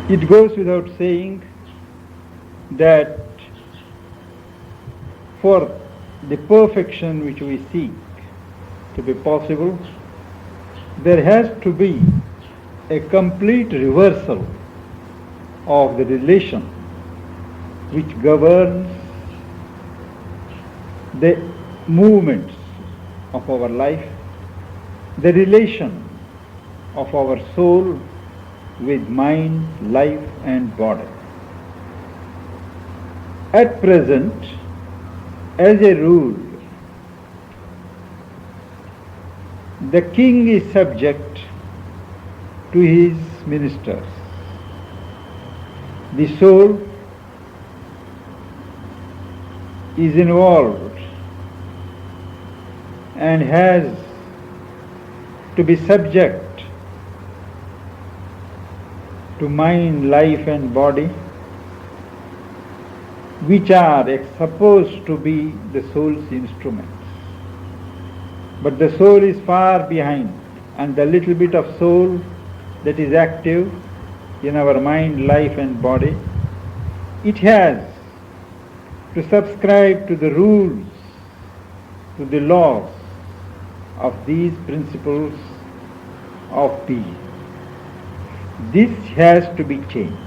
It goes without saying that for the perfection which we seek to be possible, there has to be a complete reversal of the relation which governs the movements of our life, the relation of our soul with mind, life and body. At present, as a rule, the king is subject to his ministers. The soul is involved and has to be subject to mind, life and body, which are supposed to be the soul's instruments. But the soul is far behind, and the little bit of soul that is active in our mind, life and body, it has to subscribe to the rules, to the laws of these principles of being. This has to be changed.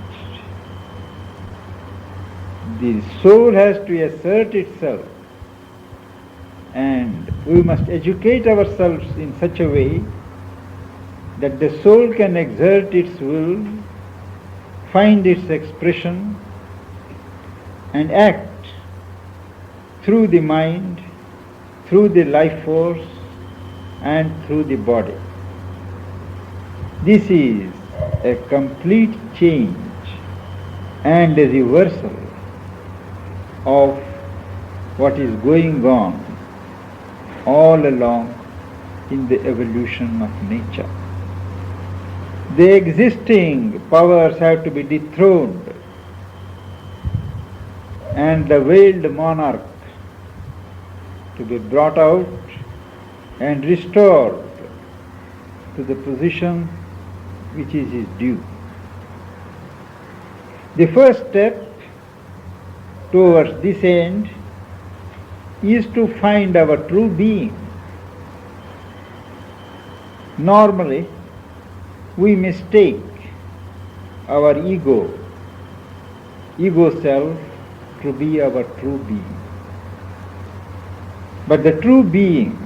The soul has to assert itself, and we must educate ourselves in such a way that the soul can exert its will, find its expression, and act through the mind, through the life force, and through the body. This is a complete change and a reversal of what is going on all along in the evolution of nature. The existing powers have to be dethroned, and the veiled monarch to be brought out and restored to the position which is his due. The first step towards this end is to find our true being. Normally, we mistake our ego self to be our true being. But the true being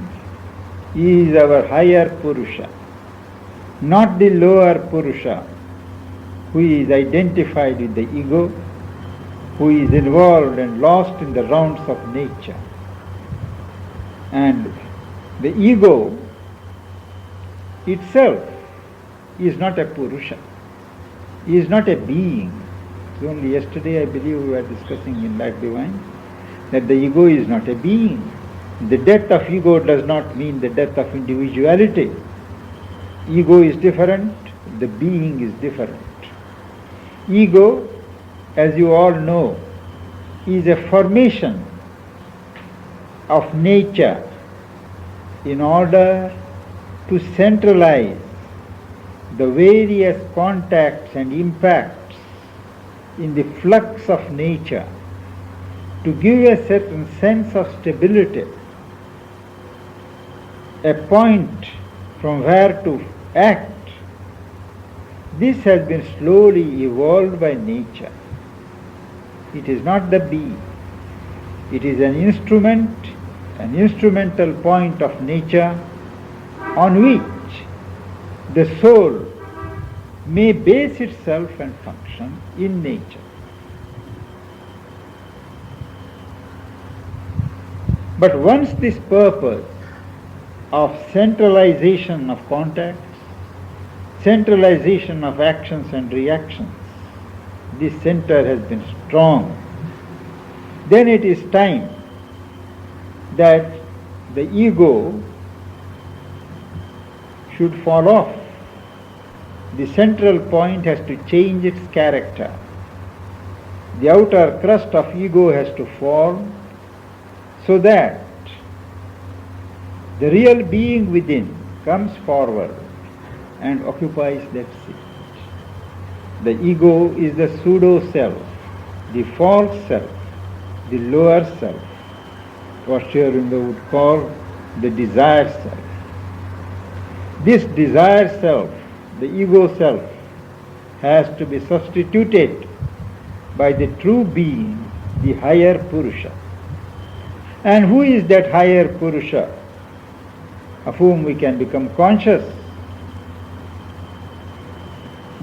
is our higher Purusha, not the lower Purusha, who is identified with the ego, who is involved and lost in the rounds of nature. And the ego itself is not a Purusha, is not a being. Only yesterday, I believe, we were discussing in Life Divine that the ego is not a being. The death of ego does not mean the death of individuality. Ego is different, the being is different. Ego, as you all know, is a formation of nature in order to centralize the various contacts and impacts in the flux of nature to give a certain sense of stability, a point from where to act. This has been slowly evolved by nature. It is not the being. It is an instrument, an instrumental point of nature on which the soul may base itself and function in nature. But once this purpose of centralization of contacts, centralization of actions and reactions, this center has been strong, then it is time that the ego should fall off. The central point has to change its character. The outer crust of ego has to fall so that the real being within comes forward and occupies that seat. The ego is the pseudo-self, the false self, the lower self, what Sri Aurobindo would call the desired self. This desired self, the ego self, has to be substituted by the true being, the higher Purusha. And who is that higher Purusha of whom we can become conscious?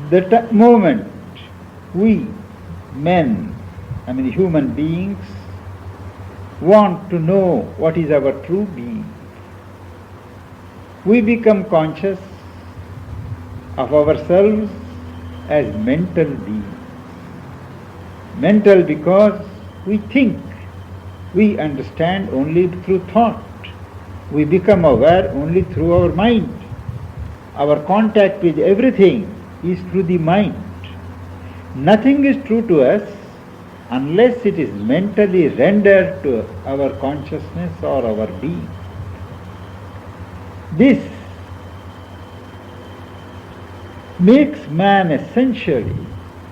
The moment we men, human beings, want to know what is our true being, we become conscious of ourselves as mental beings. Mental because we think, we understand only through thought. We become aware only through our mind. Our contact with everything is through the mind. Nothing is true to us unless it is mentally rendered to our consciousness or our being. This makes man essentially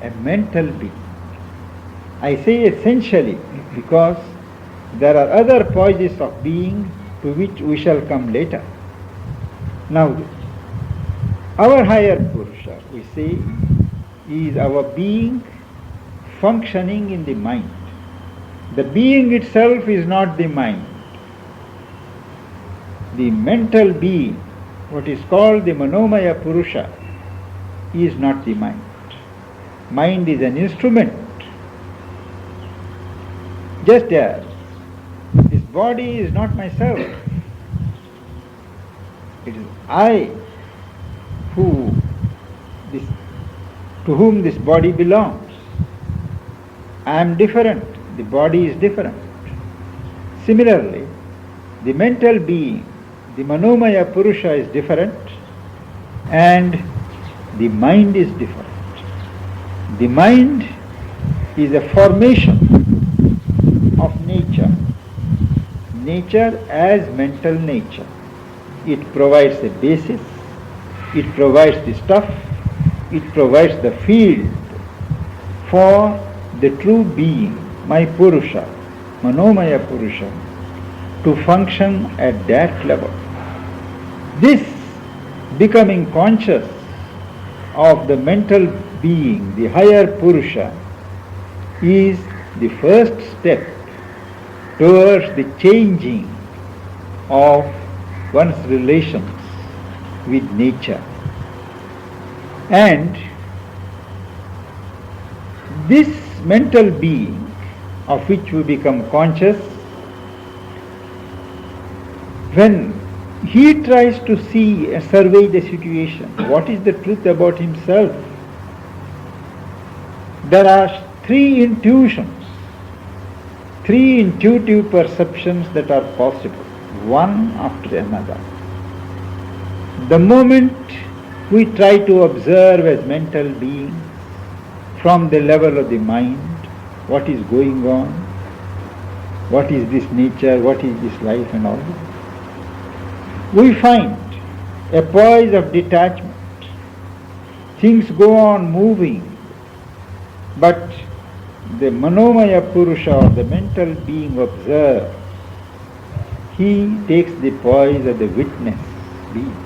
a mental being. I say essentially because there are other poises of being to which we shall come later. Now, our higher Purusha, we say, is our being functioning in the mind. The being itself is not the mind. The mental being, what is called the Manomaya Purusha, is not the mind. Mind is an instrument. Just as this body is not myself, it is I to whom this body belongs. I am different, the body is different. Similarly, the mental being, the Manomaya Purusha is different and the mind is different. The mind is a formation of nature. Nature as mental nature. It provides a basis, it provides the stuff, it provides the field for the true being, my Purusha, Manomaya Purusha, to function at that level. This becoming conscious of the mental being, the higher Purusha, is the first step towards the changing of one's relations with nature. And this mental being of which we become conscious, when he tries to see and survey the situation, what is the truth about himself, there are three intuitions, three intuitive perceptions that are possible, one after another. The moment we try to observe as mental beings from the level of the mind, what is going on, what is this nature, what is this life and all that, we find a poise of detachment. Things go on moving, but the Manomaya Purusha or the mental being observed, he takes the poise of the witness being.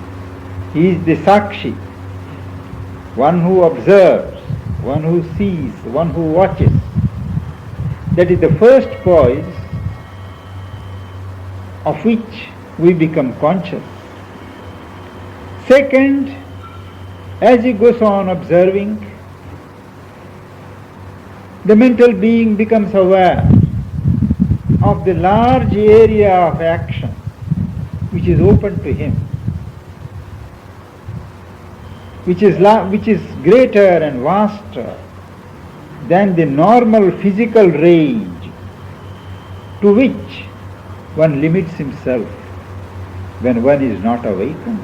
He is the Sakshi, one who observes, one who sees, one who watches. That is the first poise of which we become conscious. Second, as he goes on observing, the mental being becomes aware of the large area of action which is open to him, which is greater and vaster than the normal physical range to which one limits himself when one is not awakened.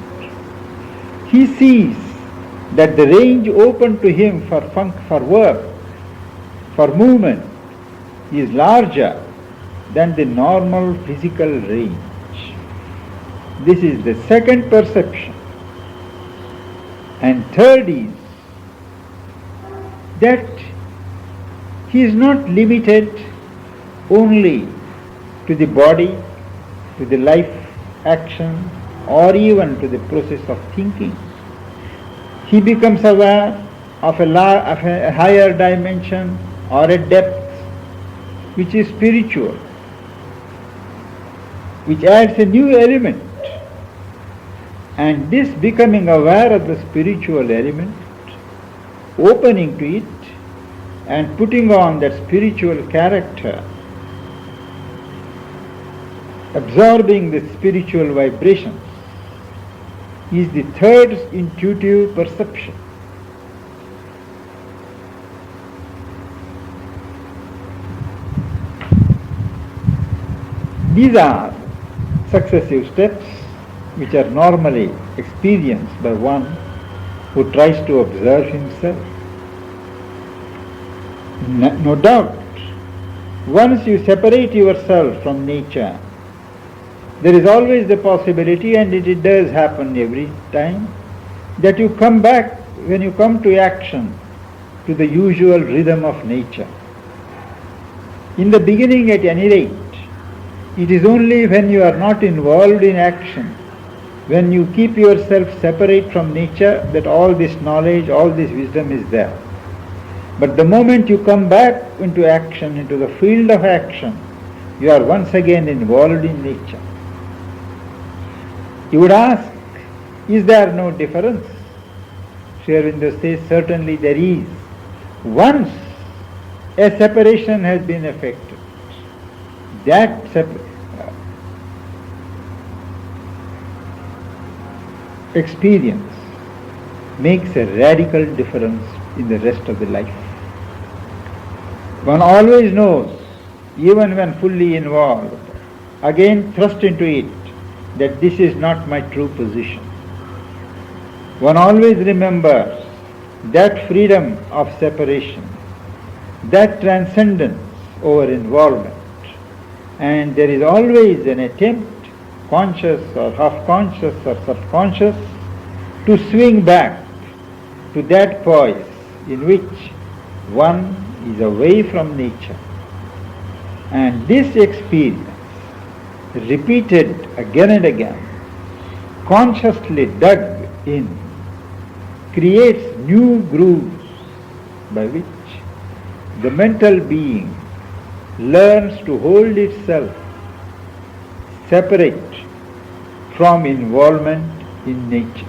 He sees that the range open to him for work, for movement, is larger than the normal physical range. This is the second perception. And third is that he is not limited only to the body, to the life action, or even to the process of thinking. He becomes aware of a higher dimension or a depth which is spiritual, which adds a new element. And this becoming aware of the spiritual element, opening to it, and putting on that spiritual character, absorbing the spiritual vibrations, is the third intuitive perception. These are successive steps which are normally experienced by one who tries to observe himself. No doubt, once you separate yourself from nature, there is always the possibility, and it does happen every time, that you come back, when you come to action, to the usual rhythm of nature. In the beginning, at any rate, it is only when you are not involved in action, when you keep yourself separate from nature, that all this knowledge, all this wisdom is there. But the moment you come back into action, into the field of action, you are once again involved in nature. You would ask, is there no difference? Sri Aurobindo says, certainly there is. Once a separation has been effected, that experience makes a radical difference in the rest of the life. One always knows, even when fully involved, again thrust into it, that this is not my true position. One always remembers that freedom of separation, that transcendence over involvement, and there is always an attempt, conscious or half-conscious or subconscious, to swing back to that poise in which one is away from nature. And this experience, repeated again and again, consciously dug in, creates new grooves by which the mental being learns to hold itself separate from involvement in nature.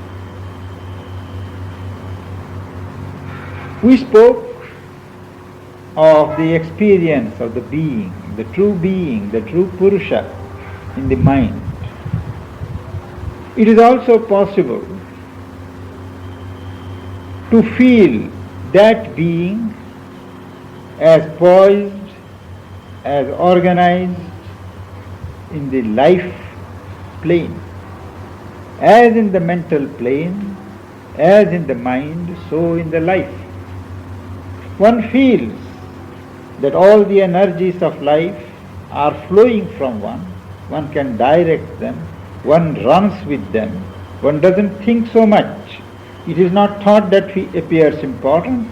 We spoke of the experience of the being, the true Purusha in the mind. It is also possible to feel that being as poised, as organized in the life plane, as in the mental plane, as in the mind, so in the life. One feels that all the energies of life are flowing from one can direct them, one runs with them, one doesn't think so much. It is not thought that appears important,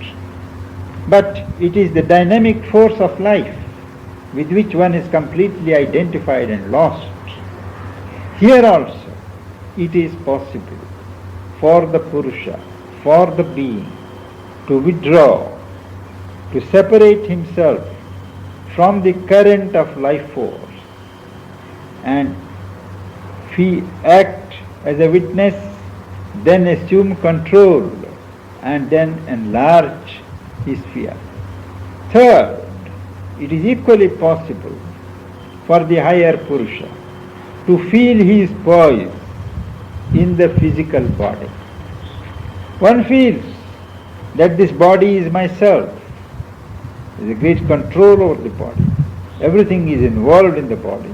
but it is the dynamic force of life with which one is completely identified and lost. Here also, it is possible for the Purusha, for the being, to withdraw, to separate himself from the current of life force and act as a witness, then assume control, and then enlarge his sphere. Third, it is equally possible for the higher Purusha to feel his poise in the physical body. One feels that this body is myself. There is a great control over the body. Everything is involved in the body.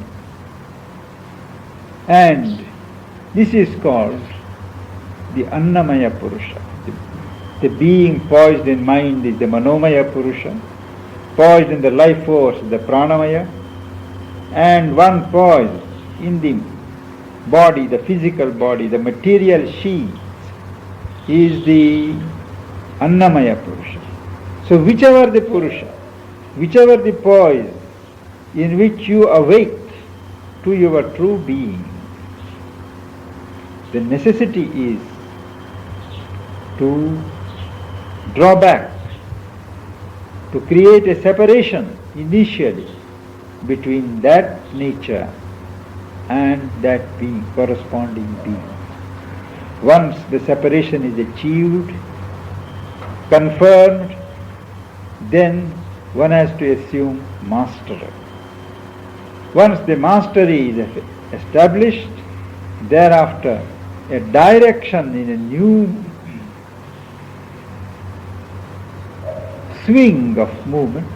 And this is called the Annamaya Purusha. The being poised in mind is the Manomaya Purusha. Poised in the life force, the Pranamaya. And one poised in the body, the physical body, the material sheath, is the Annamaya Purusha. So whichever the Purusha, whichever the poise in which you awake to your true being, the necessity is to draw back, to create a separation initially between that nature and that being, corresponding being. Once the separation is achieved, confirmed, then one has to assume mastery. Once the mastery is established, thereafter a direction in a new swing of movement,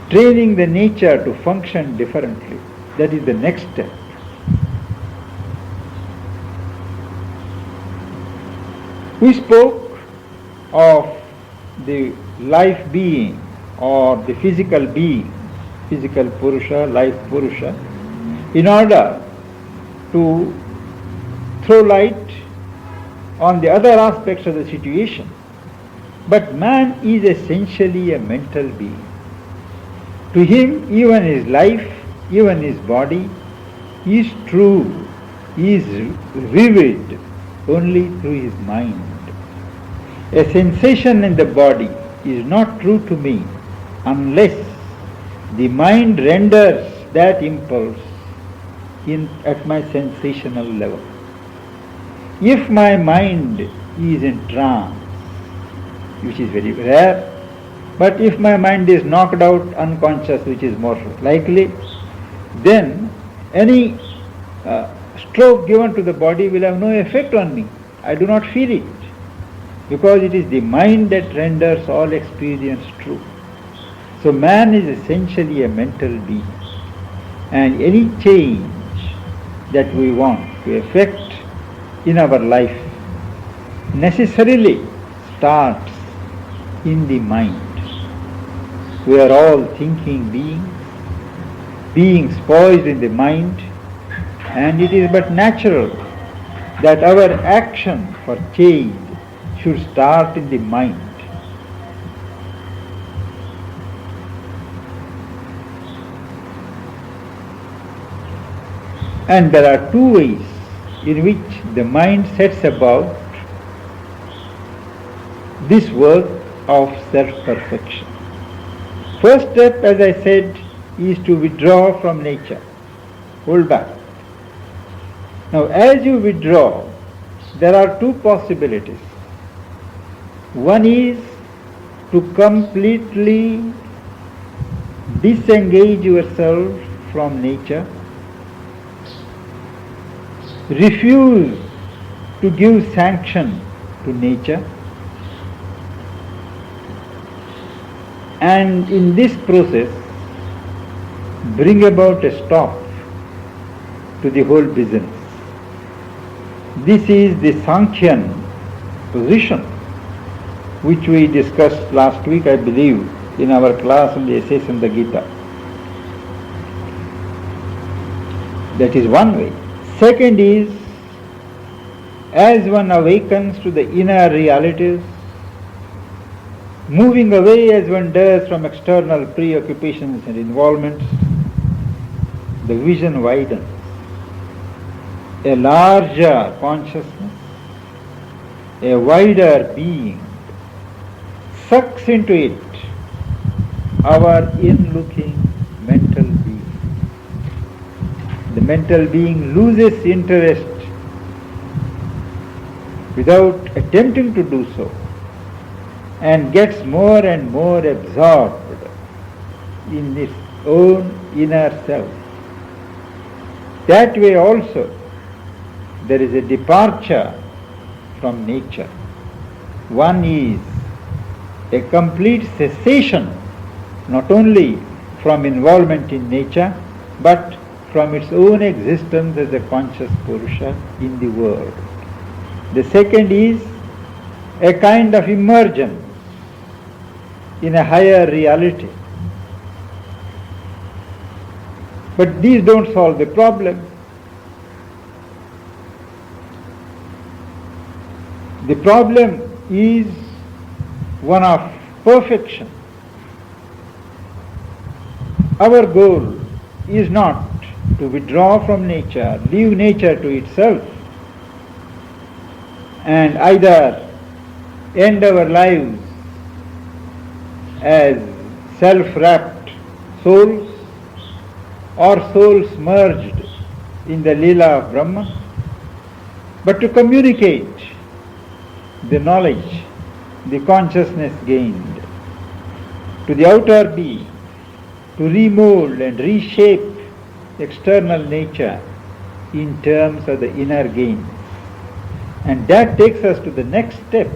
training the nature to function differently. That is the next step. We spoke of the life being or the physical being, physical Purusha, life Purusha, in order to throw light on the other aspects of the situation. But man is essentially a mental being. To him, even his life, even his body is true, is vivid only through his mind. A sensation in the body is not true to me unless the mind renders that impulse at my sensational level. If my mind is in trance, which is very rare, but if my mind is knocked out unconscious, which is more likely, then any stroke given to the body will have no effect on me. I do not feel it, because it is the mind that renders all experience true. So man is essentially a mental being, and any change that we want to effect in our life necessarily starts in the mind. We are all thinking beings poised in the mind, and it is but natural that our action for change should start in the mind. And there are two ways in which the mind sets about this work of self-perfection. First step, as I said, is to withdraw from nature, hold back. Now, as you withdraw, there are two possibilities. One is to completely disengage yourself from nature, refuse to give sanction to nature, and in this process bring about a stop to the whole business. This is the Sankhyan position which we discussed last week, I believe, in our class on the essays in the Gita. That is one way. Second is, as one awakens to the inner realities, moving away as one does from external preoccupations and involvements, the vision widens. A larger consciousness, a wider being, sucks into it our in-looking mental being. The mental being loses interest without attempting to do so, and gets more and more absorbed in its own inner self. That way also there is a departure from nature. One is a complete cessation not only from involvement in nature, but from its own existence as a conscious Purusha in the world. The second is a kind of immersion in a higher reality. But these don't solve the problem. The problem is one of perfection. Our goal is not to withdraw from nature, leave nature to itself, and either end our lives as self-wrapped souls or souls merged in the Leela of Brahman, but to communicate the knowledge, the consciousness gained to the outer being, to remold and reshape external nature in terms of the inner gains. And that takes us to the next step.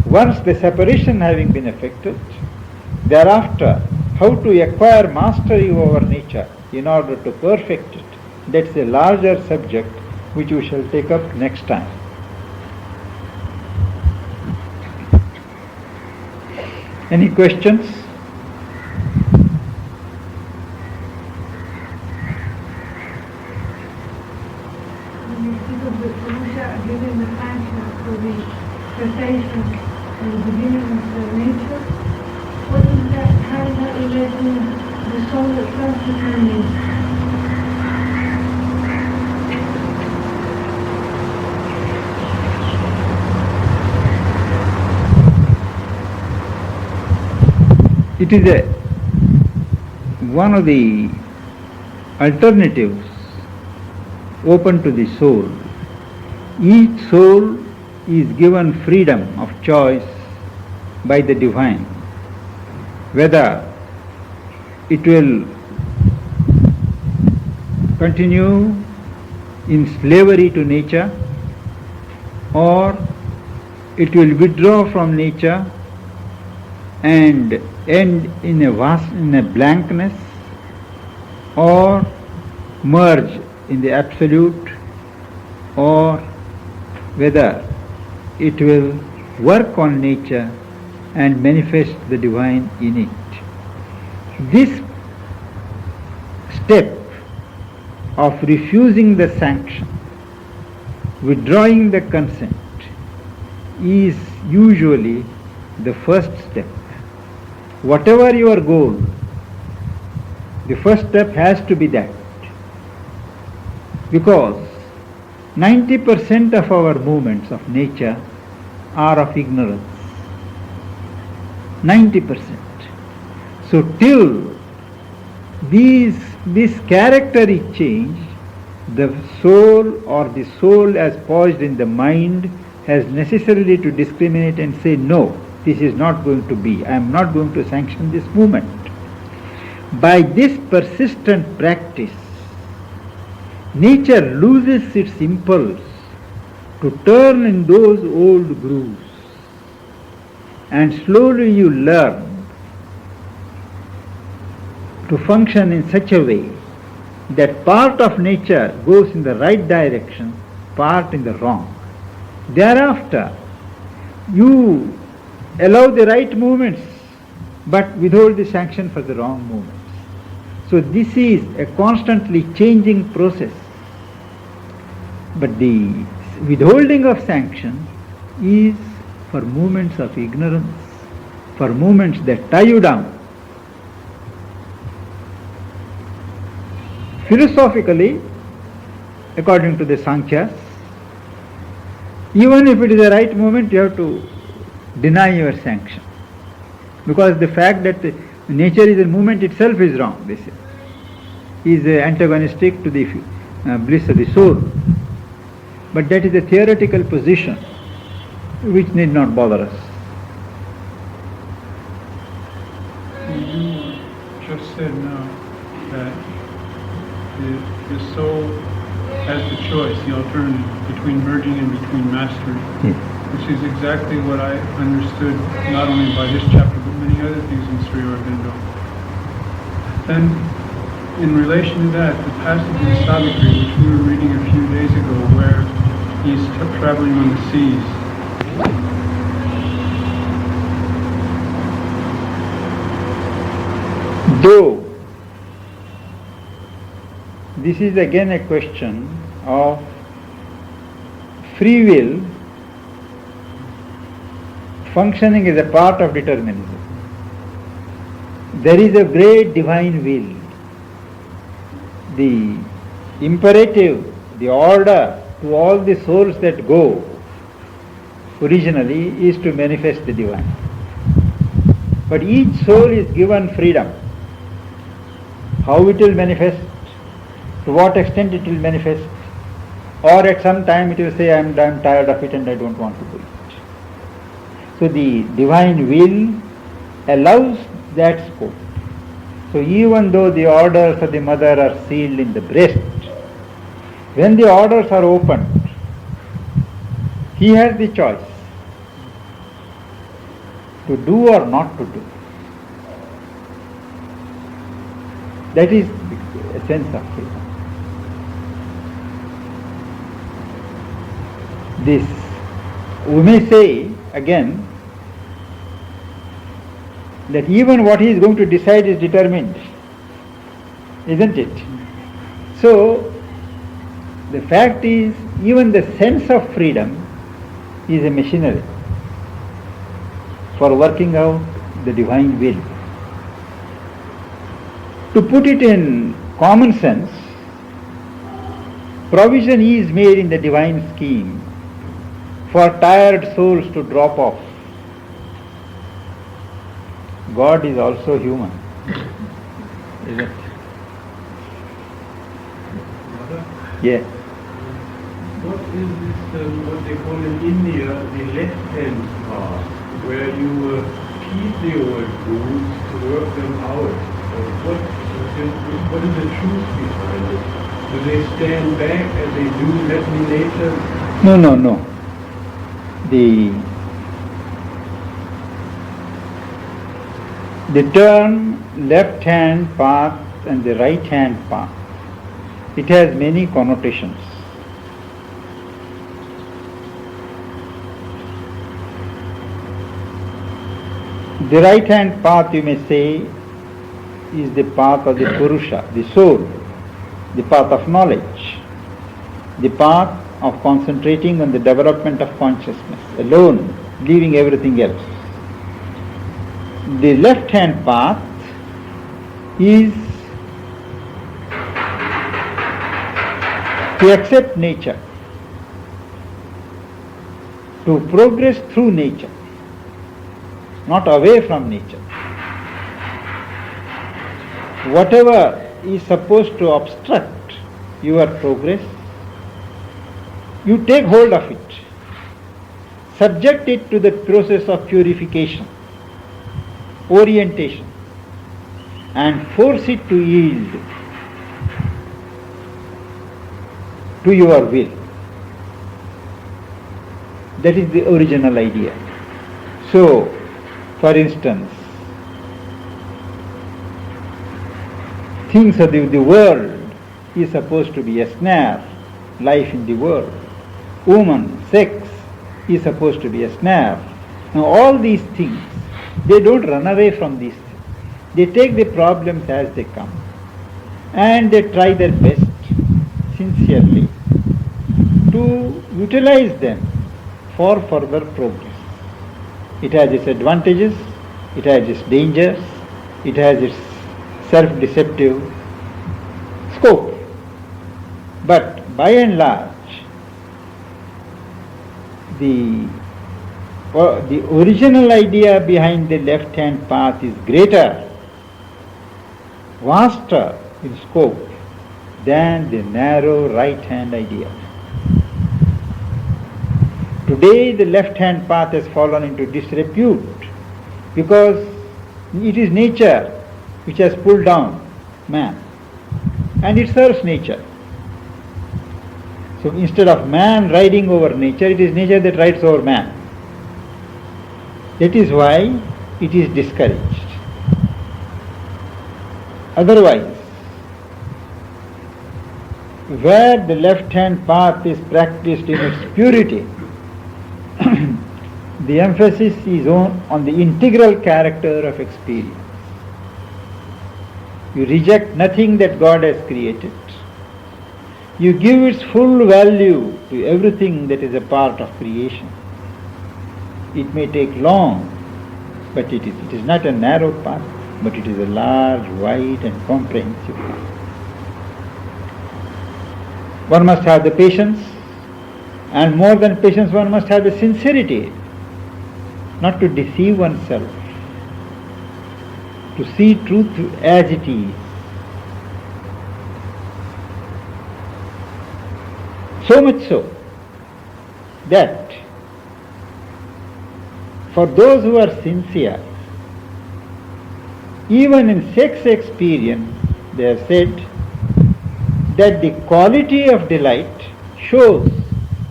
Once the separation having been effected, thereafter, how to acquire mastery over nature in order to perfect it. That's a larger subject which we shall take up next time. Any questions? Given the function for the cessation and the beginning of the nature, what is that, how does that relate to the soul itself determining? It is one of the alternatives open to the soul. Each soul is given freedom of choice by the divine, whether it will continue in slavery to nature or it will withdraw from nature and end in a blankness or merge in the absolute, or whether it will work on nature and manifest the divine in it. This step of refusing the sanction, withdrawing the consent, is usually the first step. Whatever your goal, the first step has to be that. Because 90% of our movements of nature are of ignorance. 90%. So till this character is changed, the soul or the soul as poised in the mind has necessarily to discriminate and say, no, this is not going to be. I am not going to sanction this movement. By this persistent practice, nature loses its impulse to turn in those old grooves, and slowly you learn to function in such a way that part of nature goes in the right direction, part in the wrong. Thereafter, you allow the right movements but withhold the sanction for the wrong movements. So this is a constantly changing process. But the withholding of sanction is for movements of ignorance, for movements that tie you down. Philosophically, according to the Sankhyas, even if it is a right movement, you have to deny your sanction. Because the fact that nature is a movement itself is wrong, they say, is antagonistic to the bliss of the soul. But that is a theoretical position which need not bother us. You just said now that the soul has the choice, the alternative between merging and between mastery, which is exactly what I understood not only by this chapter but many other things in Sri Aurobindo. Then, in relation to that, the passage in Savitri, which we were reading a few days ago, where he's traveling on the seas. Though this is again a question of free will functioning as a part of determinism. There is a great divine will. The imperative, the order to all the souls that go originally is to manifest the divine. But each soul is given freedom. How it will manifest, to what extent it will manifest, or at some time it will say, I'm tired of it and I don't want to do it. So the divine will allows that scope. So even though the orders of the mother are sealed in the breast, when the orders are opened, he has the choice to do or not to do. That is the essence of freedom. This, we may say again, that even what he is going to decide is determined, isn't it? So, the fact is, even the sense of freedom is a machinery for working out the divine will. To put it in common sense, provision is made in the divine scheme for tired souls to drop off. God is also human, isn't it? Mother, Yes. what is this, what they call in India, the left-hand path, where you keep the old rules to work them out? What is the truth behind it? Do they stand back and they do let me later? No. The term left-hand path and the right-hand path, it has many connotations. The right-hand path, you may say, is the path of the Purusha, the soul, the path of knowledge, the path of concentrating on the development of consciousness alone, leaving everything else. The left-hand path is to accept nature, to progress through nature, not away from nature. Whatever is supposed to obstruct your progress, you take hold of it, subject it to the process of purification, orientation, and force it to yield to your will. That is the original idea. So, for instance, things of the world is supposed to be a snare, life in the world. Woman, sex is supposed to be a snare. Now all these things, they don't run away from these things. They take the problems as they come and they try their best sincerely to utilize them for further progress. It has its advantages, it has its dangers, it has its self-deceptive scope. But by and large, the original idea behind the left-hand path is greater, vaster in scope than the narrow right-hand idea. Today the left-hand path has fallen into disrepute because it is nature which has pulled down man, and it serves nature. So instead of man riding over nature, it is nature that rides over man. That is why it is discouraged. Otherwise, where the left-hand path is practiced in its purity, the emphasis is on the integral character of experience. You reject nothing that God has created. You give its full value to everything that is a part of creation. It may take long, but it is not a narrow path, but it is a large, wide and comprehensive path. One must have the patience, and more than patience, one must have the sincerity, not to deceive oneself, to see truth as it is. So much so that for those who are sincere, even in sex experience, they have said that the quality of delight shows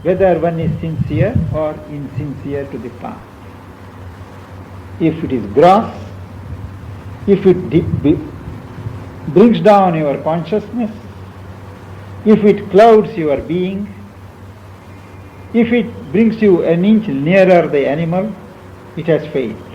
whether one is sincere or insincere to the path. If it is gross, if it brings down your consciousness, if it clouds your being, if it brings you an inch nearer the animal, it has failed.